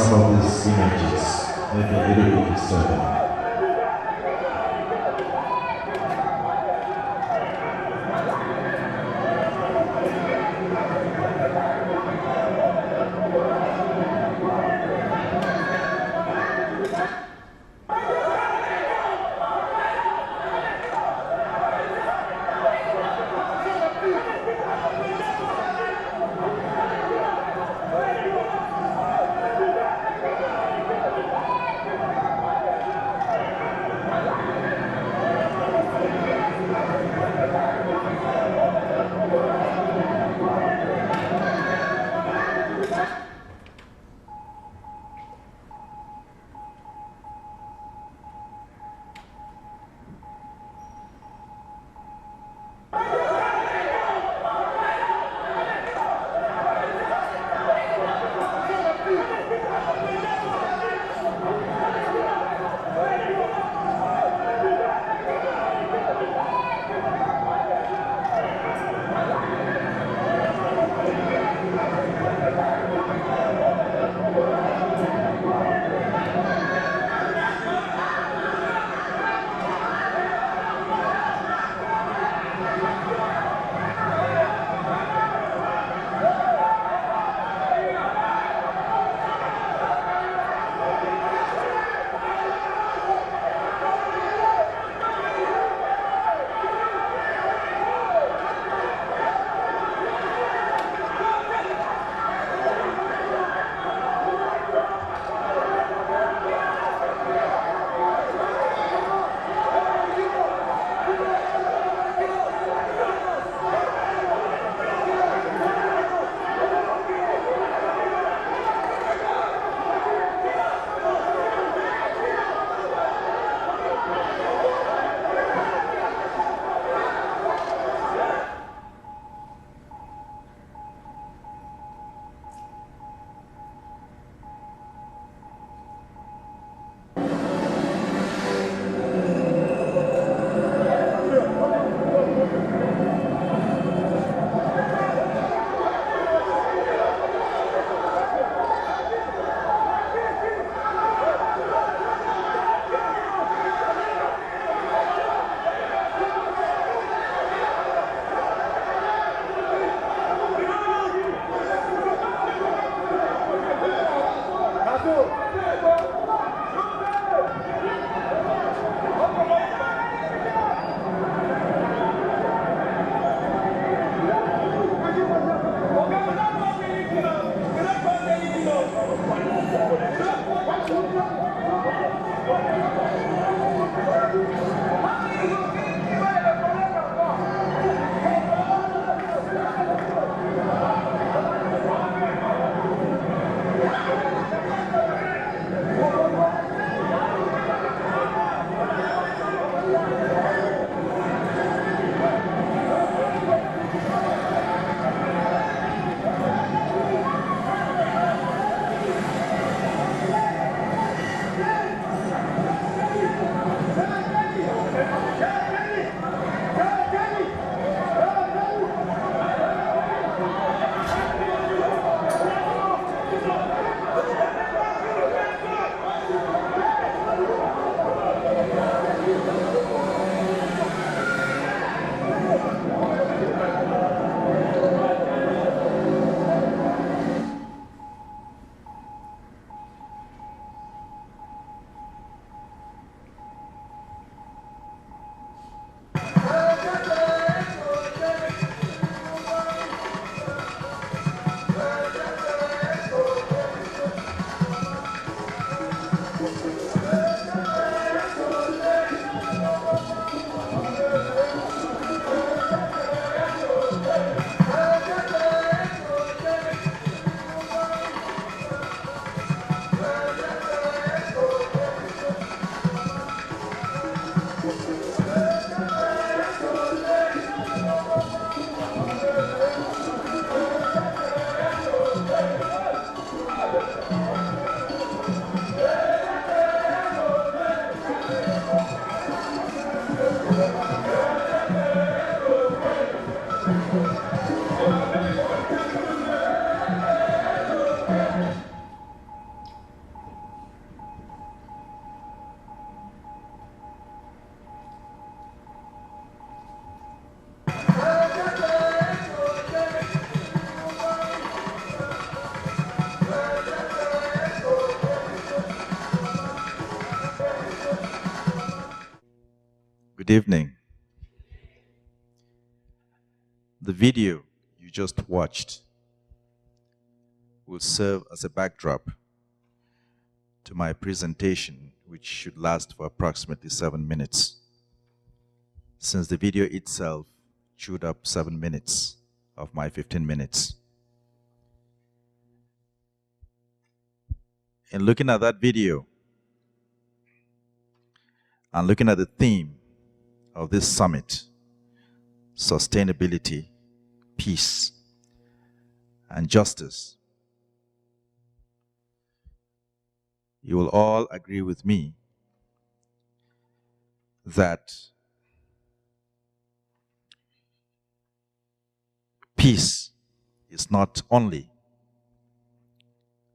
some of these images may be a little bit disturbing. Good evening. The video you just watched will serve as a backdrop to my presentation, which should last for approximately 7 minutes, since the video itself chewed up 7 minutes of my 15 minutes. In looking at that video and looking at the theme of this summit, sustainability, peace, and justice, you will all agree with me that peace is not only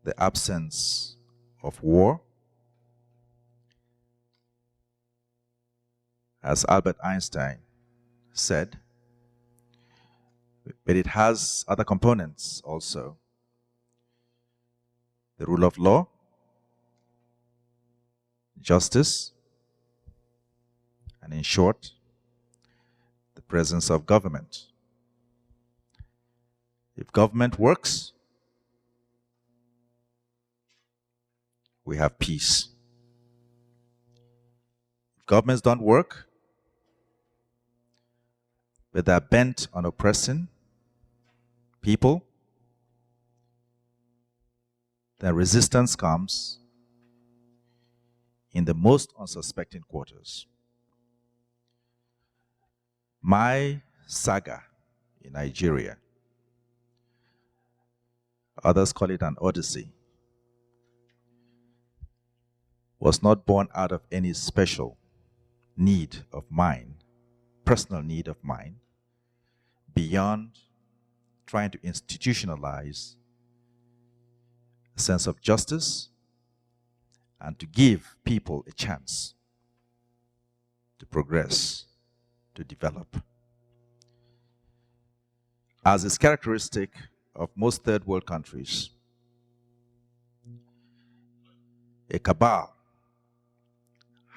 the absence of war, as Albert Einstein said, but it has other components also. The rule of law, justice, and in short, the presence of government. If government works, we have peace. If governments don't work, but they're bent on oppressing people, then resistance comes in the most unsuspecting quarters. My saga in Nigeria, others call it an odyssey, was not born out of any special need of mine, personal need of mine, beyond trying to institutionalize a sense of justice and to give people a chance to progress, to develop. As is characteristic of most third world countries, a cabal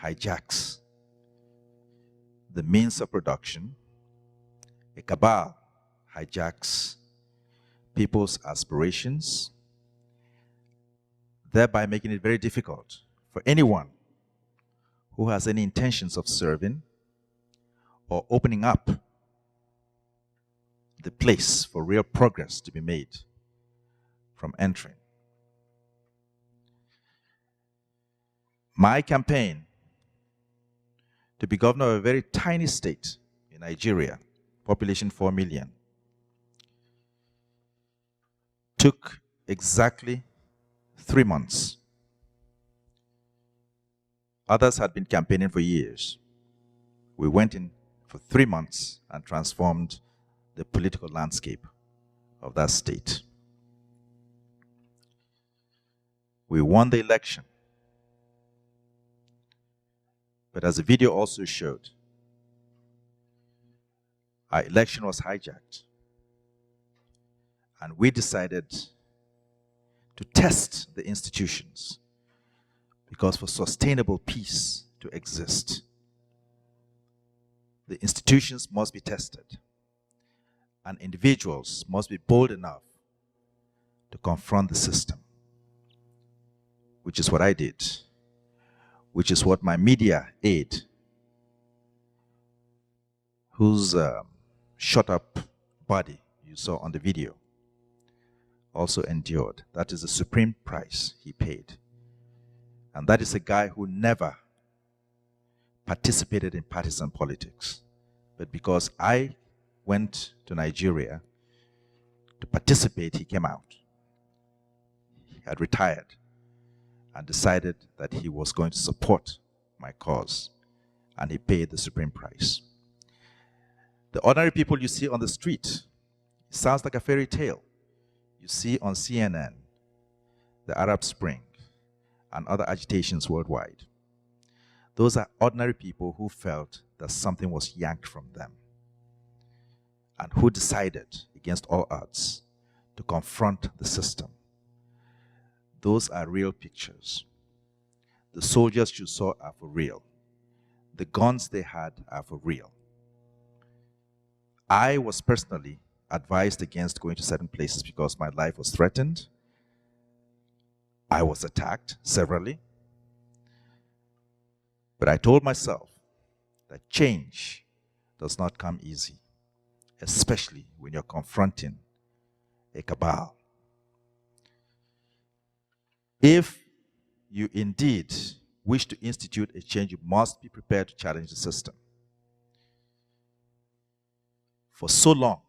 hijacks the means of production. A cabal hijacks people's aspirations, thereby making it very difficult for anyone who has any intentions of serving or opening up the place for real progress to be made from entering. My campaign to be governor of a very tiny state in Nigeria, population 4 million, took exactly 3 months. Others had been campaigning for years. We went in for 3 months and transformed the political landscape of that state. We won the election. But as the video also showed, our election was hijacked. And we decided to test the institutions, because for sustainable peace to exist, the institutions must be tested, and individuals must be bold enough to confront the system, which is what I did, which is what my media aide, whose shut up body you saw on the video, also endured. That is the supreme price he paid. And that is a guy who never participated in partisan politics. But because I went to Nigeria to participate, he came out. He had retired and decided that he was going to support my cause. And he paid the supreme price. The ordinary people you see on the street, it sounds like a fairy tale. You see on CNN, the Arab Spring, and other agitations worldwide. Those are ordinary people who felt that something was yanked from them and who decided, against all odds, to confront the system. Those are real pictures. The soldiers you saw are for real. the guns they had are for real. I was personally advised against going to certain places because my life was threatened. I was attacked severally. But I told myself that change does not come easy, especially when you're confronting a cabal. If you indeed wish to institute a change, you must be prepared to challenge the system. For so long,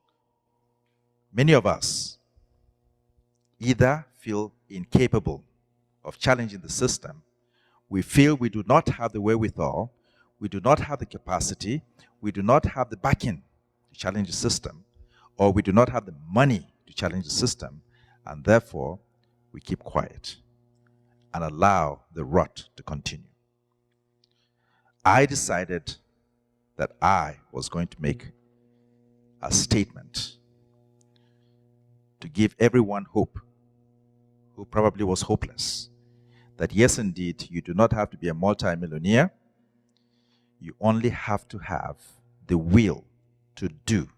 many of us either feel incapable of challenging the system, we feel we do not have the wherewithal, we do not have the capacity, we do not have the backing to challenge the system, or we do not have the money to challenge the system, and therefore we keep quiet and allow the rot to continue. I decided that I was going to make a statement to give everyone hope who probably was hopeless, that yes, indeed, you do not have to be a multimillionaire. You only have to have the will to do,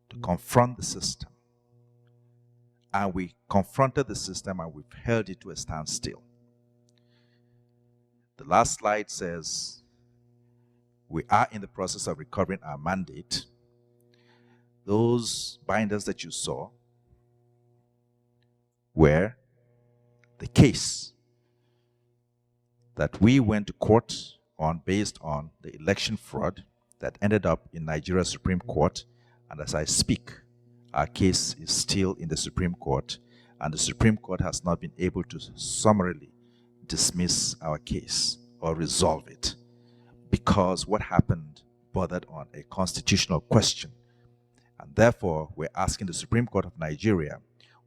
to confront the system. And we confronted the system and we've held it to a standstill. The last slide says we are in the process of recovering our mandate. Those binders that you saw were the case that we went to court on based on the election fraud that ended up in Nigeria's Supreme Court. And as I speak, our case is still in the Supreme Court, and the Supreme Court has not been able to summarily dismiss our case or resolve it, because what happened bordered on a constitutional question. And therefore, we're asking the Supreme Court of Nigeria,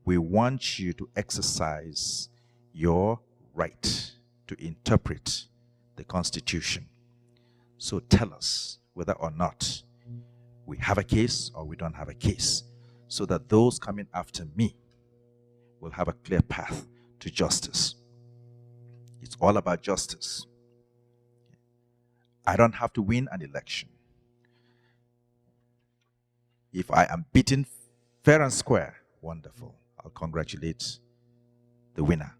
we want you to exercise your right to interpret the Constitution. So tell us whether or not we have a case or we don't have a case, so that those coming after me will have a clear path to justice. It's all about justice. I don't have to win an election. If I am beaten fair and square, wonderful. I'll congratulate the winner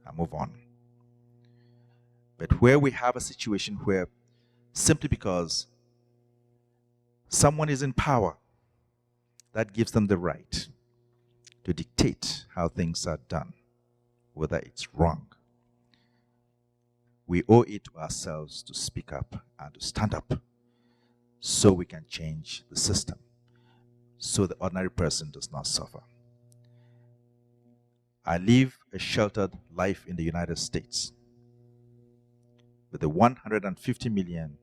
and move on. But where we have a situation where simply because someone is in power, that gives them the right to dictate how things are done, whether it's wrong. We owe it to ourselves to speak up and to stand up so we can change the system, so the ordinary person does not suffer. I live a sheltered life in the United States. But the 150 million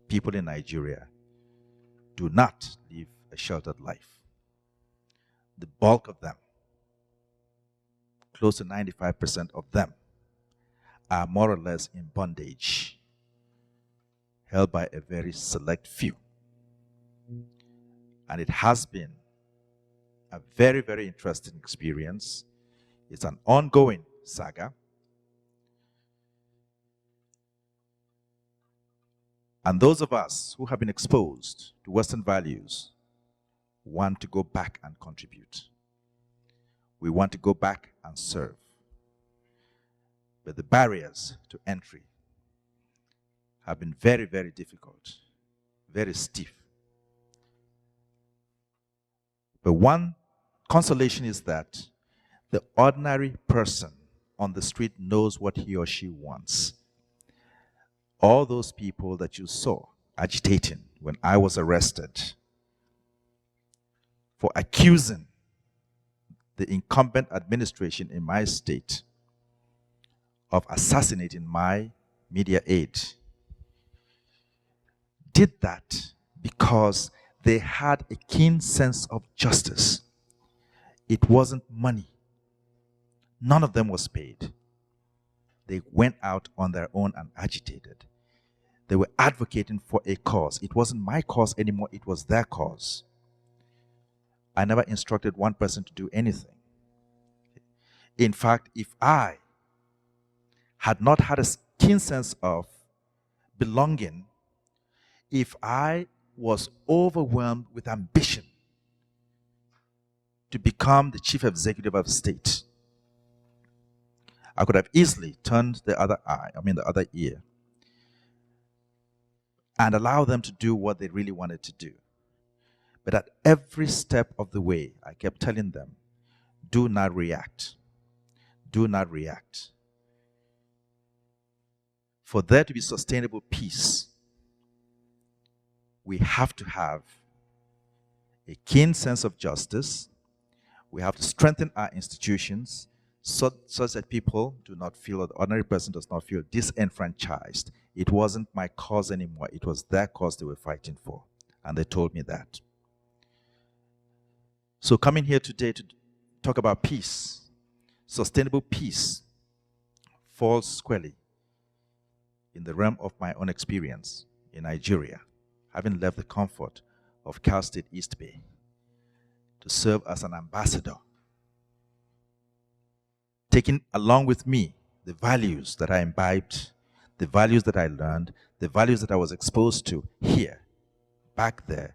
people in Nigeria do not live a sheltered life. The bulk of them, close to 95% of them, are more or less in bondage, held by a very select few. And it has been a very, very interesting experience. It's an ongoing saga. And those of us who have been exposed to Western values want to go back and contribute. We want to go back and serve. But the barriers to entry have been very, very difficult, very stiff. But one consolation is that the ordinary person on the street knows what he or she wants. All those people that you saw agitating when I was arrested for accusing the incumbent administration in my state of assassinating my media aide, did that because they had a keen sense of justice. It wasn't money. None of them was paid. They went out on their own and agitated. They were advocating for a cause. It wasn't my cause anymore, it was their cause. I never instructed one person to do anything. In fact, if I had not had a keen sense of belonging if I was overwhelmed with ambition to become the chief executive of state. I could have easily turned the other ear, and allow them to do what they really wanted to do. But at every step of the way, I kept telling them, do not react. Do not react. For there to be sustainable peace, we have to have a keen sense of justice. We have to strengthen our institutions such that people do not feel, or the ordinary person does not feel disenfranchised. It wasn't my cause anymore. It was their cause they were fighting for. And they told me that. So coming here today to talk about peace, sustainable peace, falls squarely in the realm of my own experience in Nigeria, having left the comfort of Cal State East Bay to serve as an ambassador, taking along with me the values that I imbibed, the values that I learned, the values that I was exposed to here, back there,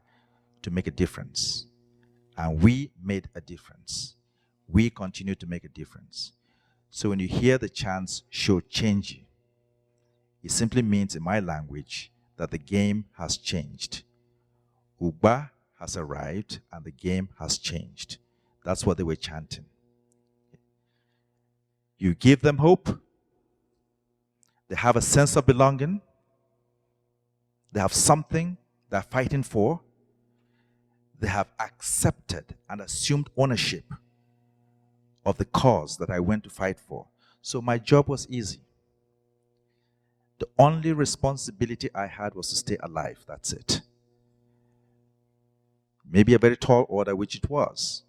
to make a difference. And we made a difference. We continue to make a difference. So when you hear the chants, "show change," it simply means, in my language, that the game has changed. Ugbah has arrived and the game has changed. That's what they were chanting. You give them hope. They have a sense of belonging. They have something they're fighting for. They have accepted and assumed ownership of the cause that I went to fight for. So my job was easy. The only responsibility I had was to stay alive. That's it. Maybe a very tall order, which it was.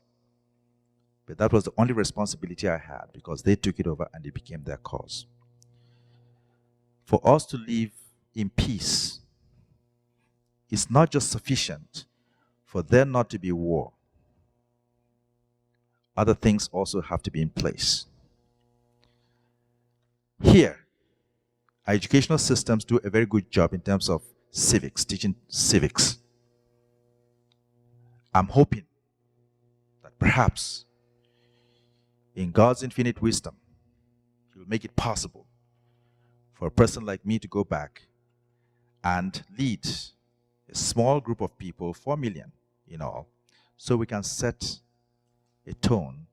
But that was the only responsibility I had, because they took it over and it became their cause. For us to live in peace, it's not just sufficient for there not to be war. Other things also have to be in place. Here, our educational systems do a very good job in terms of civics, teaching civics. I'm hoping that perhaps in God's infinite wisdom, He will make it possible for a person like me to go back and lead a small group of people, 4 million in all, so we can set a tone,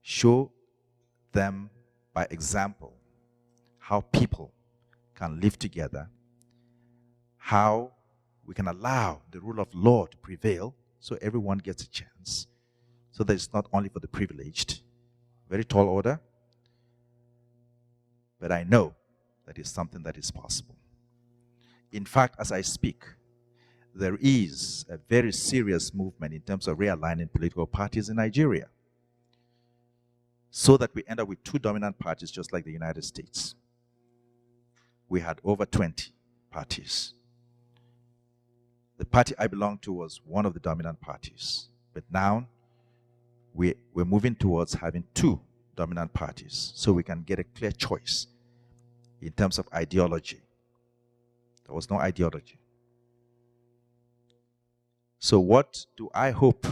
show them by example how people can live together, how we can allow the rule of law to prevail so everyone gets a chance, so that it's not only for the privileged. Very tall order, but I know that is something that is possible. In fact, as I speak, there is a very serious movement in terms of realigning political parties in Nigeria, so that we end up with 2 dominant parties, just like the United States. We had over 20 parties. The party I belonged to was one of the dominant parties. But now, we're moving towards having 2 dominant parties, so we can get a clear choice in terms of ideology. There was no ideology. So what do I hope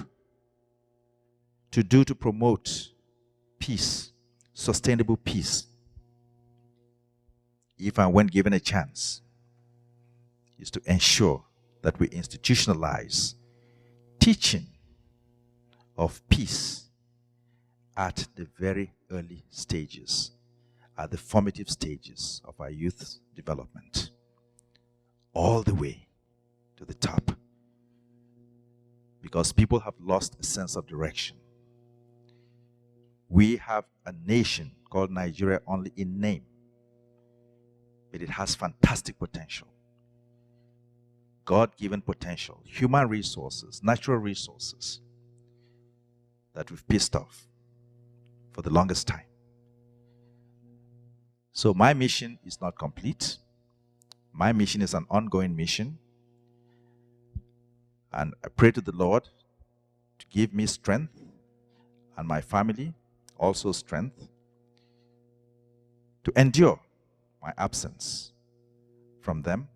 to do to promote peace, sustainable peace, if and when given a chance, is to ensure that we institutionalize teaching of peace at the very early stages, at the formative stages of our youth development, all the way to the top. Because people have lost a sense of direction. We have a nation called Nigeria only in name, but it has fantastic potential. God-given potential, human resources, natural resources that we've pissed off for the longest time. So my mission is not complete. My mission is an ongoing mission. And I pray to the Lord to give me strength, and my family also strength, to endure my absence from them,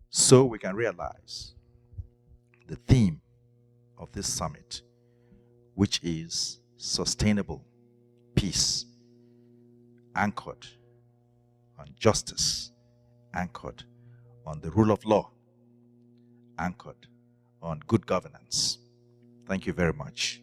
so we can realize the theme of this summit, which is sustainable peace, anchored on justice, anchored on the rule of law, anchored on good governance. Thank you very much.